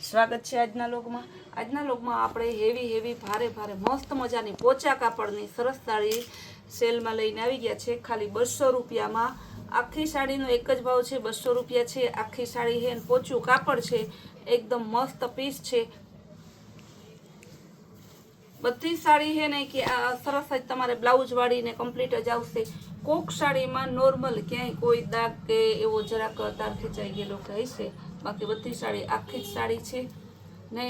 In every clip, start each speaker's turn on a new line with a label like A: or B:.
A: સ્વાગત છે આજના લોકમાં આપણે હેવી ભારે મસ્ત મજાની પોચા કાપડની સરસ સાડી સેલમાં લઈને આવી ગયા છે. ખાલી 200 રૂપિયામાં આખી સાડીનો એક જ ભાવ છે, 200 રૂપિયા છે. આખી સાડી હે, પોચું કાપડ છે, એકદમ મસ્ત પીસ છે. બધી સાડી હે ને કે આ સરસ જ તમારે બ્લાઉઝ વાળીને કમ્પ્લીટ જ આવશે. કોક સાડીમાં નોર્મલ ક્યાંય કોઈ દાગ કે એવો જરાક તાર ખેંચાઈ ગયેલો હશે, બાકી બધી સાડી આખી જ સાડી છે ને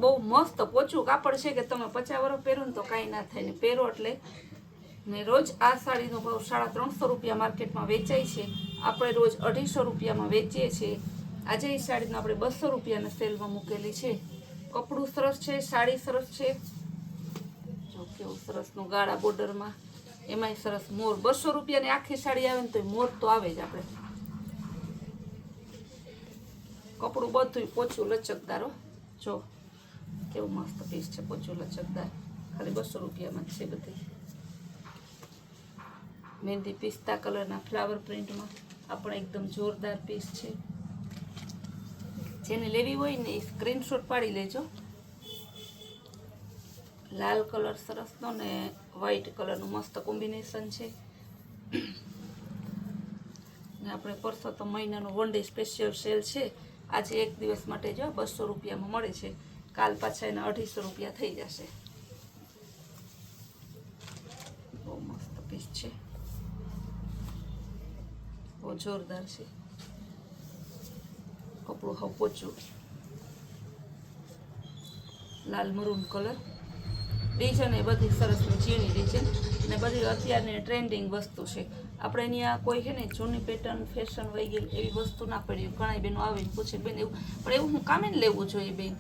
A: બહુ મસ્ત પોચું કાપડ છે કે તમે 50 વર્ષ પહેરો ને તો કાંઈ ના થાય ને પહેરો એટલે. ને રોજ આ સાડીનો ભાવ 350 રૂપિયા માર્કેટમાં વેચાય છે, આપણે રોજ 250 રૂપિયામાં વેચીએ છીએ. આજે એ સાડીને આપણે 200 રૂપિયાના સેલમાં મૂકેલી છે. કપડું સરસ છે, સાડી સરસ છે, જો કેવું સરસનું ગાળા બોર્ડરમાં, એમાંય સરસ મોર. 200 રૂપિયાની આખી સાડી આવે ને તો મોર તો આવે જ. આપણે કપડું બધું પોચું લચકદાર, જો કેવું મસ્ત પીસ છે, પોચું લચકદાર. ખાલી 200 રૂપિયામાં જ છે બધી. મહેંદી પિસ્તા કલરના ફ્લાવર પ્રિન્ટમાં આપણે એકદમ જોરદાર પીસ છે. જેને લેવી હોય ને એ સ્ક્રીનશોટ પાડી લેજો. લાલ કલર સરસનો ને વ્હાઈટ કલરનું મસ્ત કોમ્બિનેશન છે. ને આપણે પરસો તો મહિનાનો વન ડે સ્પેશિયલ સેલ છે. આજે એક દિવસ માટે જો 200 રૂપિયામાં મળે છે, કાલ પાછા એના 250 રૂપિયા થઈ જશે. બહુ મસ્ત પીસ છે, બહુ જોરદાર છે. કપડું હવે પોચું લાલ મરૂન કલર. ડિઝાઇન એ બધી સરસની ઝીણી ડિઝાઇન ને બધી અત્યારની ટ્રેન્ડિંગ વસ્તુ છે. આપણે અહીંયા કોઈ છે ને જૂની પેટર્ન ફેશન વહી ગઈ એવી વસ્તુ ના પડી. ઘણા બેનો આવીને પૂછે બેન એવું, પણ એવું હું કામે લેવું જોઈએ બેન?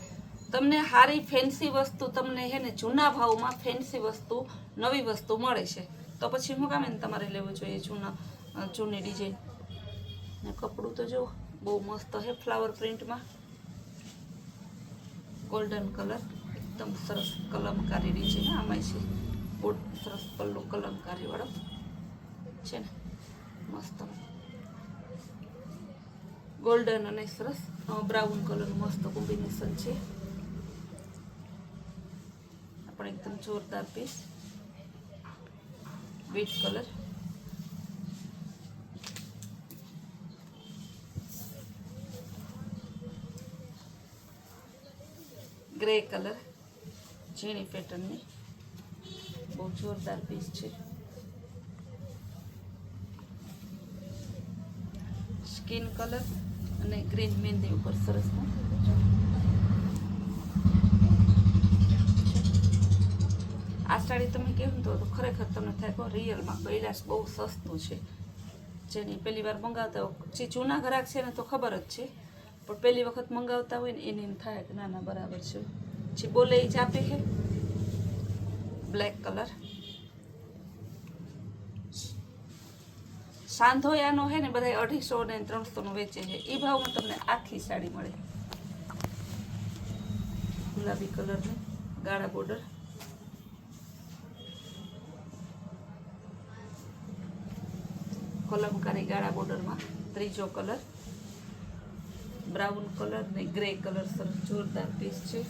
A: તમને સારી ફેન્સી વસ્તુ તમને છે ને જૂના ભાવમાં ફેન્સી વસ્તુ નવી વસ્તુ મળે છે, તો પછી હું કામે તમારે લેવું જોઈએ જૂની ડિઝાઇન. ને કપડું તો જો બહુ મસ્ત છે, ફ્લાવર પ્રિન્ટમાં ગોલ્ડન કલર, એકદમ સરસ કલમકારી ડિઝાઇન. આમાં છે બહુ સરસ પલ્લુ કલમકારી વાળો છે ને, મસ્ત ગોલ્ડન અને સરસ બ્રાઉન કલરનું મસ્ત કોમ્બિનેશન છે. આપણે એકદમ જોરદાર piece. White colour, grey colour, ઝીણી પેટર્નની બહુ જોરદાર પીસ છે. સ્કિન કલર અને ગ્રીન મહેંદી ઉપર સરસ. આ સાડી તમે કેવું તો ખરેખર તમને થાય રિયલમાં કૈલાસ બહુ સસ્તું છે. જેની પહેલી વાર મંગાવતા હોય, જે જૂના ગ્રાહક છે ને તો ખબર જ છે, પણ પહેલી વખત મંગાવતા હોય ને એને એમ થાય કે ના બરાબર છે. જે બોલે એ જ આપે છે. બ્લેક કલર, સાંધોયાનો છે ને બધા 250 ને 300 નો વેચે છે, એ ભાવમાં તમને આખી સાડી મળે. ગુલાબી કલરની ગાળા બોર્ડર, કલમકારી ગાળા બોર્ડરમાં ત્રીજો કલર, બ્રાઉન કલર ને ગ્રે કલર. સરસ જોરદાર પીસ છે,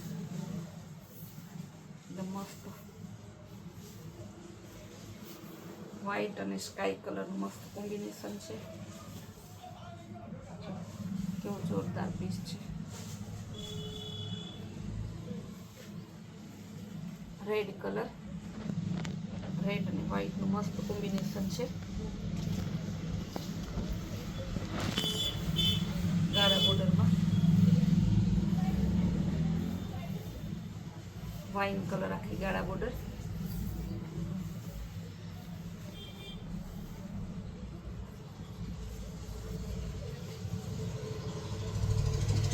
A: મસ્ત વ્હાઈટ અને સ્કાય કલરનું મસ્ત કોમ્બિનેશન છે. કેવું જોરદાર પીસ છે. રેડ કલર, રેડ અને વ્હાઈટનું મસ્ત કોમ્બિનેશન છે. ગાળા બોર્ડરમાં વાઇન કલર, આખી ગાળા border.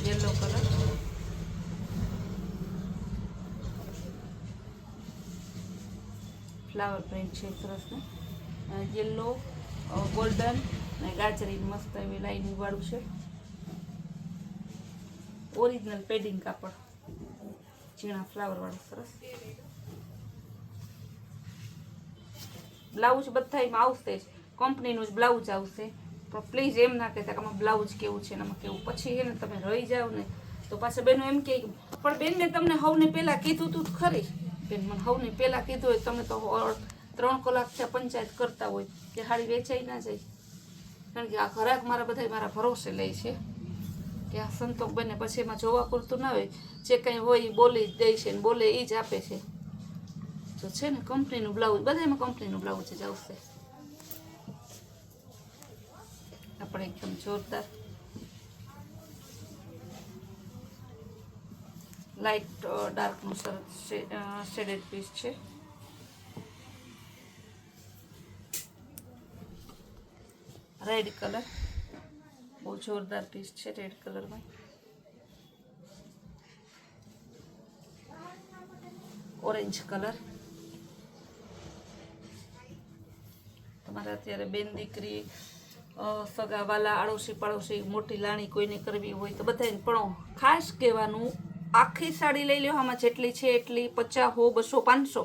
A: Yellow colour, flower print છે સરસ ને, યલો, ગોલ્ડન ને ગાજરી મસ્ત એવી લાઇનિંગ વાળું છે. ઓરિજિનલ પેડિંગ કાપડ, ઝીણા ફ્લાવર વાળું સરસ. બ્લાઉઝ બધામાં આવશે જ, કંપનીનું જ બ્લાઉઝ આવશે, પણ પ્લીઝ એમ ના કહેતા કે આમાં બ્લાઉઝ કેવું છે ને આમાં કેવું. પછી એને તમે રહી જાઓ ને તો પાછા બેનો એમ કે પણ બેન મેં તમને હવને પહેલાં કીધું તું ખરી બેન મને હવને પહેલાં કીધું હોય તમે તો 3 કલાક થયા પંચાયત કરતા હોય કે હાડી વેચાઈ ના જાય કારણ કે આ ઘરાક મારા બધા મારા ભરોસે લે છે કે આ સંતોષ બને પછી એમાં જોવા પૂરતું ના હોય જે કંઈ હોય એ બોલી જ દે છે ને બોલે એ જ આપે છે તો છે ને કંપનીનું બ્લાઉઝ બધામાં કંપનીનું બ્લાઉઝ જ આવશે આપણે એકદમ જોરદાર લાઇટ ડાર્કનું સરસ શેડેડ પીસ છે રેડ કલર બહુ જોરદાર પીસ છે રેડ કલરમાં ઓરેન્જ કલર તમારે અત્યારે બેન દીકરી સગાવાલા આડોશી પાડોશી મોટી લાણી કોઈને કરવી હોય તો બધાને પણ ખાસ કહેવાનું આખી સાડી લઈ લો આમાં જેટલી છે એટલી 50 હો 200 500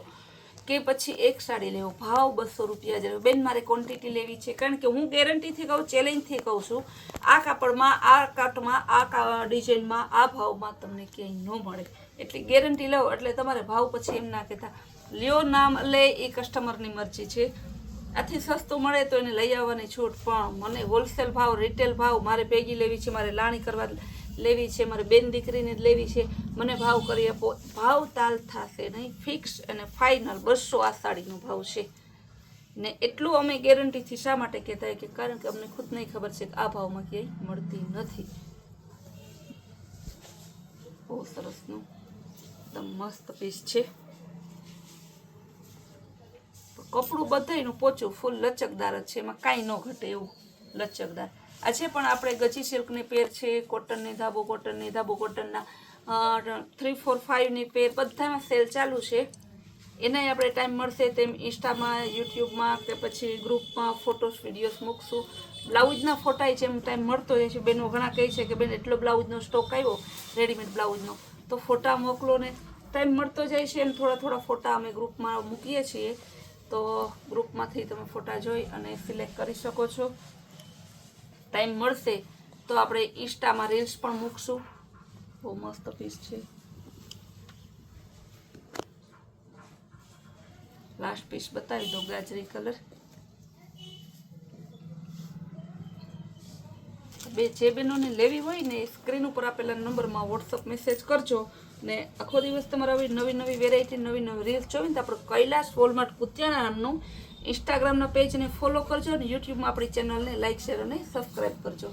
A: કે પછી એક સાડી લેવો ભાવ 200 રૂપિયા જ બેન મારે ક્વોન્ટિટી લેવી છે કારણ કે હું ગેરંટીથી કહું ચેલેન્જથી કહું છું આ કાપડમાં આ કાટમાં આ ડિઝાઇનમાં આ ભાવમાં તમને ક્યાંય ન મળે એટલી ગેરંટી લો એટલે તમારે ભાવ પછી એમ ના કહેતા લ્યો નામ લે એ કસ્ટમરની મરજી છે આથી સસ્તું મળે તો એને લઈ આવવાની છૂટ પણ મને હોલસેલ ભાવ રિટેલ ભાવ મારે ભેગી લેવી છે મારે લાણી કરવા લેવી છે મારે બેન દીકરીને જ લેવી છે મને ભાવ કરી આપો ભાવ તાલ થશે નહીં ફિક્સ અને ફાઇનલ 200 આ સાડીનો ભાવ છે ને એટલું અમે ગેરંટીથી શા માટે કહેતા કે કારણ કે અમને ખુદ નહીં ખબર છે કે આ ભાવમાં ક્યાંય મળતી નથી બહુ સરસનું એકદમ મસ્ત પીસ છે કપડું બધાયનું પોચું ફૂલ લચકદાર જ છે એમાં કાંઈ ન ઘટે એવું લચકદાર આજે પણ આપણે ગજી સિલ્કની પેર છે કોટનની ધાબો કોટનના 3 4 5ની પેર બધામાં સેલ ચાલુ છે એનાય આપણે ટાઈમ મળશે તેમ ઇન્સ્ટામાં યુટ્યુબમાં કે પછી ગ્રુપમાં ફોટોસ વિડીયોઝ મૂકશું બ્લાઉઝના ફોટા જેમ ટાઈમ મળતો હોય છે બેનો ઘણા કહે છે કે બેન એટલો બ્લાઉઝનો સ્ટોક આવ્યો રેડીમેડ બ્લાઉઝનો તો ફોટા મોકલો ને ટાઈમ મળતો જાય છે એમ થોડા ફોટા અમે ગ્રુપમાં મૂકીએ છીએ તો ગ્રુપમાંથી તમે ફોટા જોઈ અને સિલેક્ટ કરી શકો છો ટાઈમ મળશે તો આપણે ઇન્સ્ટામાં રીલ્સ પણ મૂકશું બહુ મસ્ત પીસ છે લાસ્ટ પીસ બતાવી દો ગાજરી કલર જે બહેનોને લેવી હોય ને સ્ક્રીન ઉપર આપેલા નંબરમાં વોટ્સઅપ મેસેજ કરજો ને આખો દિવસ તમારે આવી નવી વેરાયટી નવી રીલ્સ જોઈને તો આપણે કૈલાસ વોલમાર્ટ કુતિયાણા નામનું ઇન્સ્ટાગ્રામના પેજને ફોલો કરજો અને યુટ્યુબમાં આપણી ચેનલને લાઇક શેર અને સબસ્ક્રાઈબ કરજો